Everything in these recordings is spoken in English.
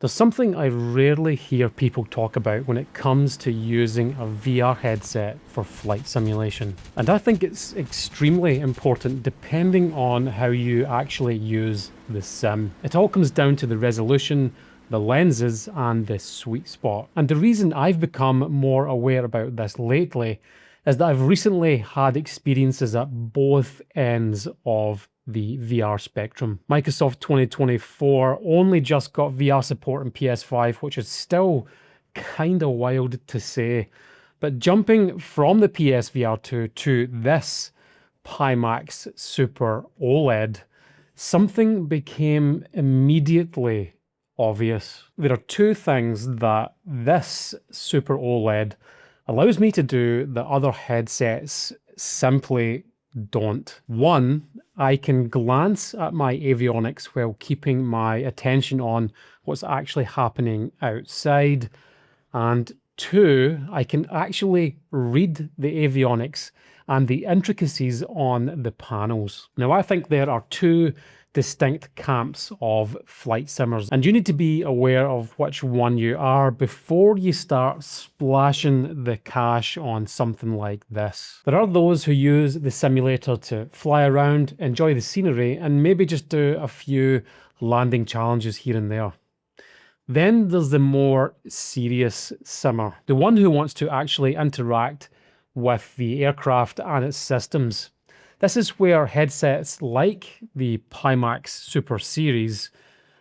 There's something I rarely hear people talk about when it comes to using a VR headset for flight simulation. And I think it's extremely important depending on how you actually use the sim. It all comes down to the resolution, the lenses, and the sweet spot. And the reason I've become more aware about this lately is that I've recently had experiences at both ends of the VR spectrum. Microsoft 2024 only just got VR support in PS5, which is still kind of wild to say. But jumping from the PSVR 2 to this Pimax Super OLED, something became immediately obvious. There are two things that this Super OLED allows me to do that other headsets simply don't. One, I can glance at my avionics while keeping my attention on what's actually happening outside. And two, I can actually read the avionics and the intricacies on the panels. Now, I think there are two distinct camps of flight simmers, and you need to be aware of which one you are before you start splashing the cash on something like this. There are those who use the simulator to fly around, enjoy the scenery, and maybe just do a few landing challenges here and there. Then there's the more serious simmer, the one who wants to actually interact with the aircraft and its systems. This is where headsets like the Pimax Super series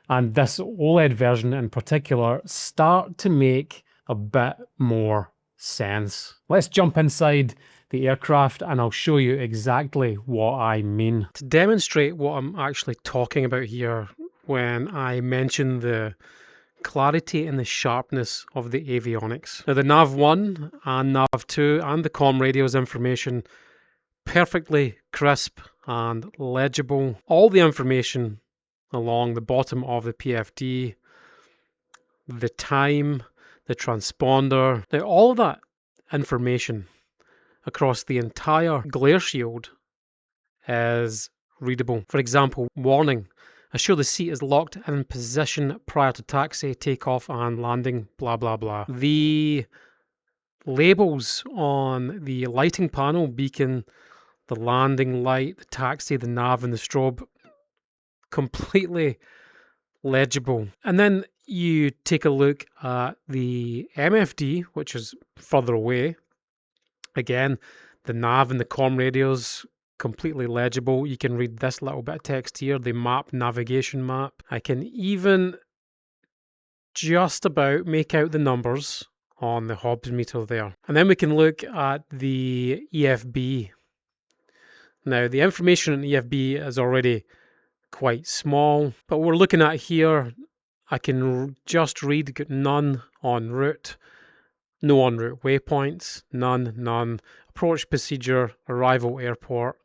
and this OLED version in particular start to make a bit more sense. Let's jump inside the aircraft and I'll show you exactly what I mean. To demonstrate what I'm actually talking about here when I mention the clarity and the sharpness of the avionics. Now the nav1 and nav2 and the comm radios information, perfectly crisp and legible. All the information along the bottom of the PFD, the time, the transponder. Now all of that information across the entire glare shield is readable. For example, warning, assure the seat is locked in position prior to taxi, takeoff and landing, blah blah blah. The labels on the lighting panel, beacon, the landing light, the taxi, the nav and the strobe, completely legible. And then you take a look at the MFD, which is further away. Again, the nav and the comm radios, completely legible. You can read this little bit of text here, the map, navigation map. I can even just about make out the numbers on the Hobbs meter there. And then we can look at the EFB. Now, the information on EFB is already quite small, but we're looking at here, I can just read none en route, no en route waypoints, none, approach procedure, arrival airport,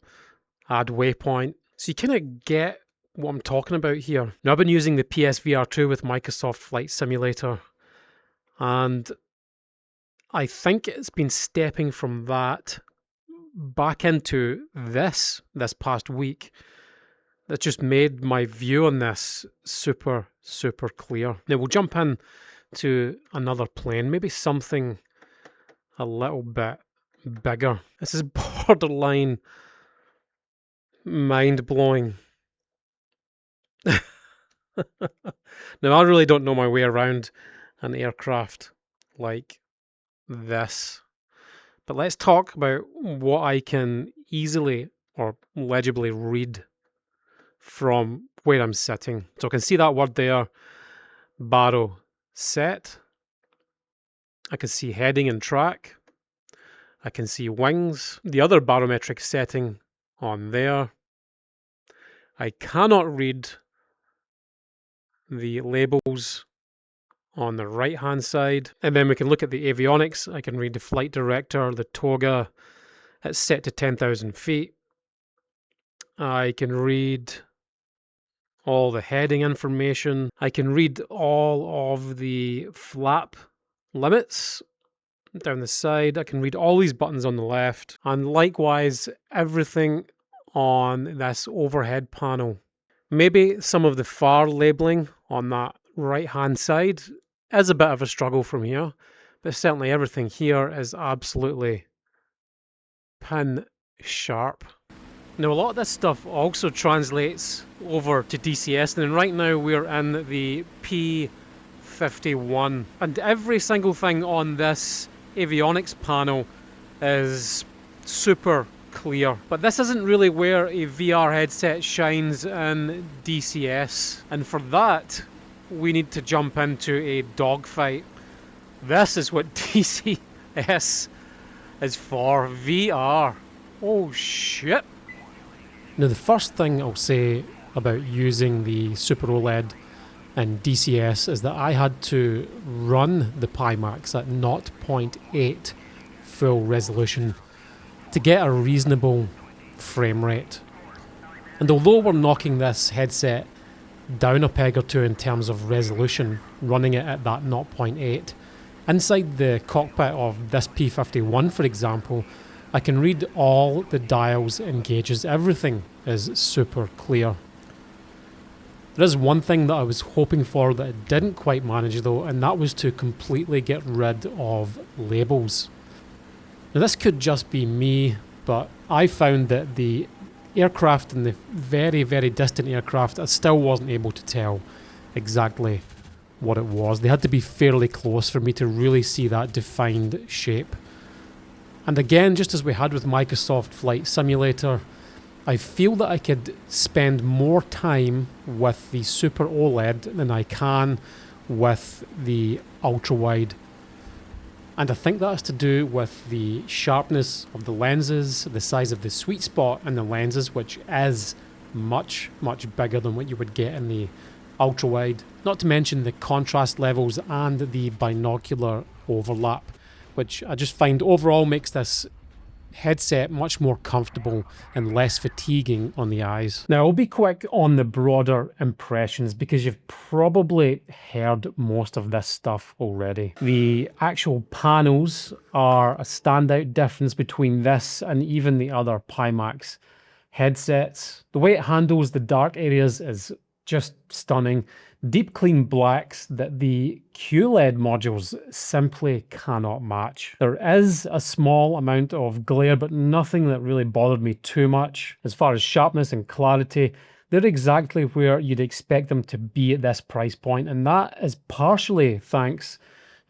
add waypoint. So you kind of get what I'm talking about here. Now I've been using the PSVR 2 with Microsoft Flight Simulator, and I think it's been stepping from that back into this past week. That just made my view on this super clear. Now we'll jump in to another plane, maybe something a little bit bigger. This is borderline mind-blowing. Now I really don't know my way around an aircraft like this, but let's talk about what I can easily or legibly read from where I'm sitting. So I can see that word there, baro set. I can see heading and track. I can see wings, the other barometric setting on there. I cannot read the labels on the right hand side. And then we can look at the avionics. I can read the flight director, the toga. It's set to 10,000 feet. I can read all the heading information. I can read all of the flap limits down the side. I can read all these buttons on the left, and likewise everything on this overhead panel. Maybe some of the far labeling on that right-hand side is a bit of a struggle from here, but certainly everything here is absolutely pin sharp. Now, a lot of this stuff also translates over to DCS, and right now we're in the P51, and every single thing on this Avionics panel is super clear. But this isn't really where a VR headset shines in DCS, and for that we need to jump into a dogfight. This is what DCS is for, VR. Oh shit. Now, the first thing I'll say about using the Super OLED and DCS is that I had to run the Pimax at 0.8 full resolution to get a reasonable frame rate. And although we're knocking this headset down a peg or two in terms of resolution, running it at that 0.8, inside the cockpit of this P51, for example, I can read all the dials and gauges. Everything is super clear. There is one thing that I was hoping for that it didn't quite manage though, and that was to completely get rid of labels. Now this could just be me, but I found that the aircraft and the very, very distant aircraft, I still wasn't able to tell exactly what it was. They had to be fairly close for me to really see that defined shape. And again, just as we had with Microsoft Flight Simulator, I feel that I could spend more time with the Super OLED than I can with the ultra-wide. And I think that's to do with the sharpness of the lenses, the size of the sweet spot in the lenses, which is much, much bigger than what you would get in the ultra-wide. Not to mention the contrast levels and the binocular overlap, which I just find overall makes this headset much more comfortable and less fatiguing on the eyes. Now, I'll be quick on the broader impressions because you've probably heard most of this stuff already. The actual panels are a standout difference between this and even the other Pimax headsets. The way it handles the dark areas is just stunning. Deep clean blacks that the QLED modules simply cannot match. There is a small amount of glare, but nothing that really bothered me too much. As far as sharpness and clarity, they're exactly where you'd expect them to be at this price point, and that is partially thanks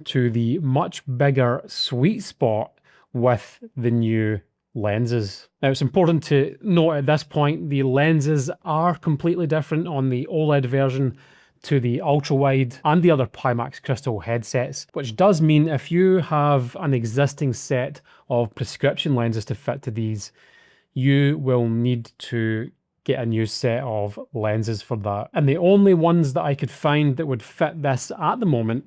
to the much bigger sweet spot with the new lenses. Now, it's important to note at this point, the lenses are completely different on the OLED version to the ultra-wide and the other Pimax Crystal headsets, which does mean if you have an existing set of prescription lenses to fit to these, you will need to get a new set of lenses for that. And the only ones that I could find that would fit this at the moment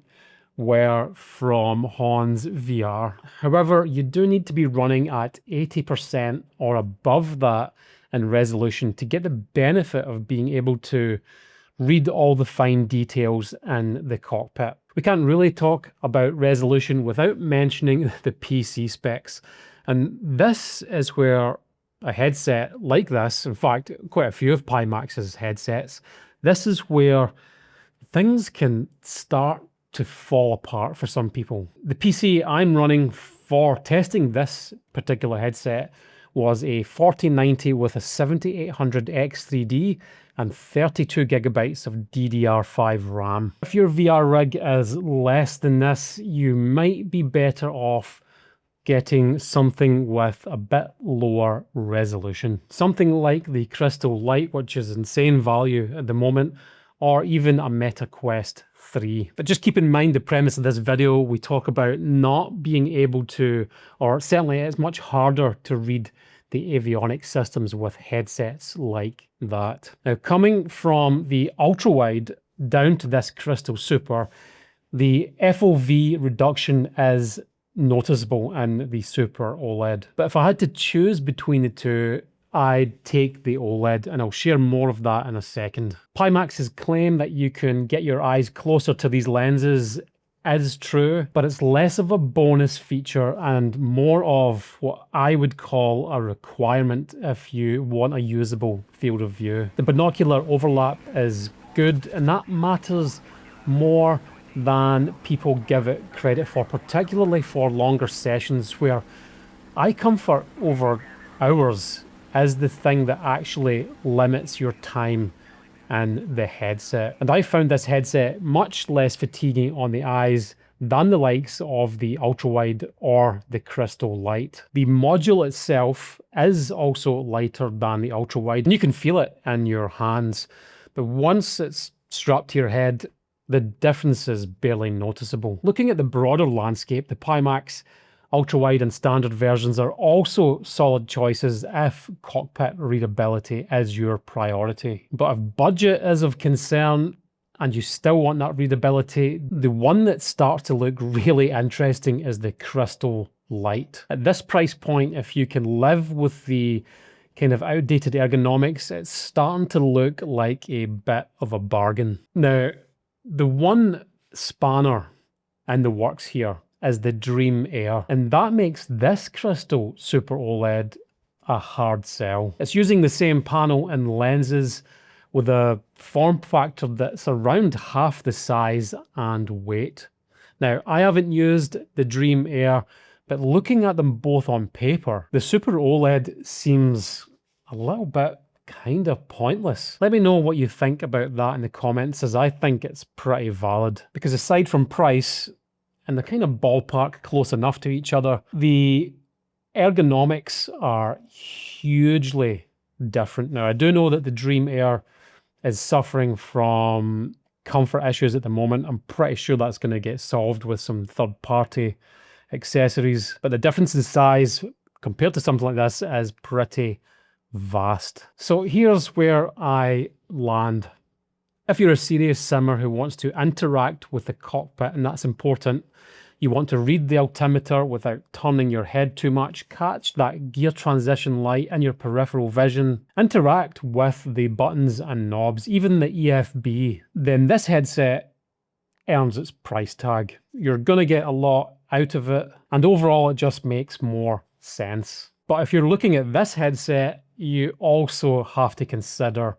were from Hans VR. However, you do need to be running at 80% or above that in resolution to get the benefit of being able to read all the fine details in the cockpit. We can't really talk about resolution without mentioning the PC specs. And this is where a headset like this, in fact, quite a few of Pimax's headsets, this is where things can start to fall apart for some people. The PC I'm running for testing this particular headset was a 4090 with a 7800 X3D and 32 gigabytes of DDR5 RAM. If your VR rig is less than this, you might be better off getting something with a bit lower resolution. Something like the Crystal Lite, which is insane value at the moment, or even a Meta Quest 3. But just keep in mind the premise of this video, we talk about not being able to, or certainly it's much harder to read the avionics systems with headsets like that. Now, coming from the ultra-wide down to this Crystal Super, the FOV reduction is noticeable in the Super OLED. But if I had to choose between the two, I'd take the OLED, and I'll share more of that in a second. Pimax's claim that you can get your eyes closer to these lenses is true, but it's less of a bonus feature and more of what I would call a requirement if you want a usable field of view. The binocular overlap is good, and that matters more than people give it credit for, particularly for longer sessions where eye comfort over hours is the thing that actually limits your time in the headset. And I found this headset much less fatiguing on the eyes than the likes of the ultrawide or the crystal light. The module itself is also lighter than the ultrawide, and you can feel it in your hands, but once it's strapped to your head, the difference is barely noticeable. Looking at the broader landscape, the Pimax ultrawide and standard versions are also solid choices if cockpit readability is your priority. But if budget is of concern and you still want that readability, the one that starts to look really interesting is the crystal light. At this price point, if you can live with the kind of outdated ergonomics, it's starting to look like a bit of a bargain. Now, the one spanner in the works here is the Dream Air, and that makes this crystal Super OLED a hard sell. It's using the same panel and lenses with a form factor that's around half the size and weight. Now, I haven't used the Dream Air, but looking at them both on paper, the Super OLED seems a little bit kind of pointless. Let me know what you think about that in the comments, as I think it's pretty valid. Because aside from price, and they're kind of ballpark close enough to each other, the ergonomics are hugely different. Now, I do know that the Dream Air is suffering from comfort issues at the moment. I'm pretty sure that's going to get solved with some third-party accessories, but the difference in size compared to something like this is pretty vast. So here's where I land. If you're a serious simmer who wants to interact with the cockpit, and that's important, you want to read the altimeter without turning your head too much, catch that gear transition light in your peripheral vision, interact with the buttons and knobs, even the EFB, then this headset earns its price tag. You're going to get a lot out of it, and overall it just makes more sense. But if you're looking at this headset, you also have to consider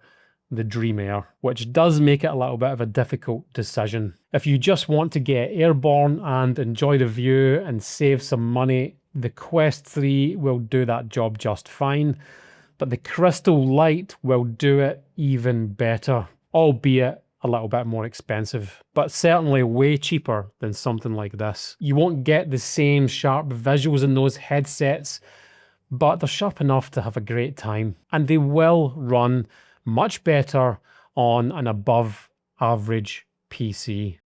the Dream Air, which does make it a little bit of a difficult decision. If you just want to get airborne and enjoy the view and save some money, the Quest 3 will do that job just fine, but the Crystal Light will do it even better, albeit a little bit more expensive, but certainly way cheaper than something like this. You won't get the same sharp visuals in those headsets, but they're sharp enough to have a great time, and they will run much better on an above average PC.